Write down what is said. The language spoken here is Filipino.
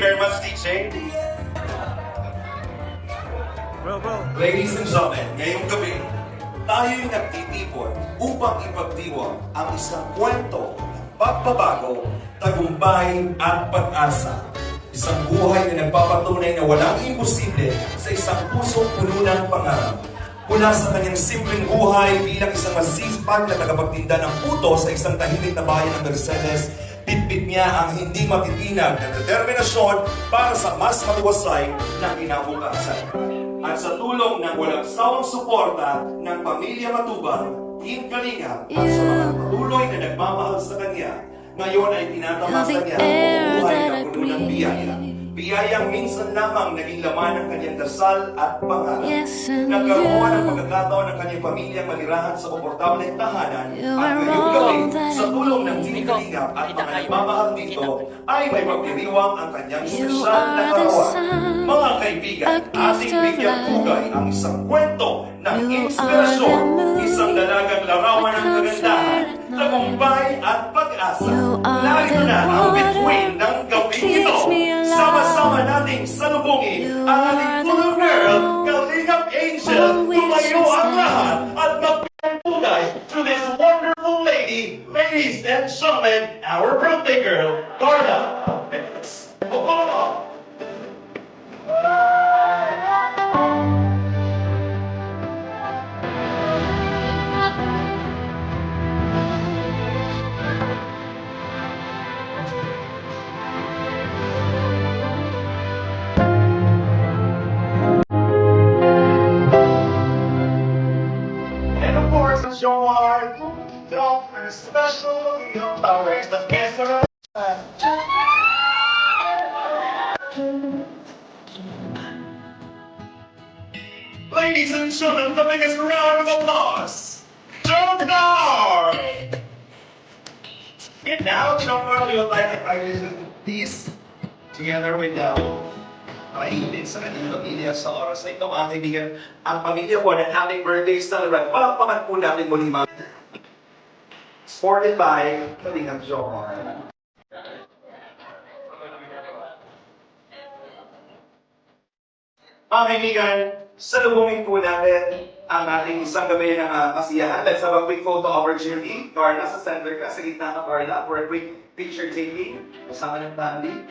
very much, DJ. Bro. Ladies and gentlemen, ngayong gabi, tayo'y nagtitipon upang ipagdiwang ang isang kwento, pagbabago, tagumpay at pag-asa. Isang buhay na nagpapatunay na walang imposible sa isang pusong puno ng pangarap. Mula sa kanyang simpleng buhay bilang isang masisipag na tagapagtinda ng puto sa isang tahimik na bayan ng Mercedes, bitbit niya ang hindi matitinag na determinasyon para sa mas matiwasay na kinabukasan. At sa tulong ng walang sawang suporta ng pamilya Matubang, Team Kalinga, at sa mga patuloy na nagmamahal sa kanya, ngayon ay tinatamasa niya ang buhay na puno ng biyaya. Biyayang minsan lamang naging laman ng kanyang dasal at pangarap. Nagkaroon ng pagkakataon ng kanyang pamilyang malirahan sa komportableng tahanan at ngayong gabi, sa tulong ng Team Kalinga at mga nagmamahal dito, ay may pagdiriwang ang kanyang espesyal na karawan. Mga kaibigan, ating bigyang tugay ang isang kwento ng inspirasyon, isang dalagang larawan ng kagandahan, tagumpay at pag-asa. Narito na ang bituin ng gabing ito. Sama-sama nating salubungin ang ating little girl, Kalingap Angel, tumayo ang lahat at magpapugay to this wonderful lady, ladies and gentlemen, our birthday girl, Carla. And of course, it's your heart. Don't be special. You'll always the best for Ladies and gentlemen, the biggest round of applause. Joe Dar! And now, Joe Dar, we would like to invite these together with mahilig sa kanyang pamilya sa oras na ito, mga kaibigan. Ang pamilya po ng happy birthday celebrant. Palakpakan po natin muli mga supported by Kalingap Jomar. Mga kaibigan, salubungin po natin ang ating isang gabi ng kasiyahan. Let's have a quick photo opportunity. Carla, sa center ka, sa gitna ka, Carla, for a quick picture taking. Kasama ng family.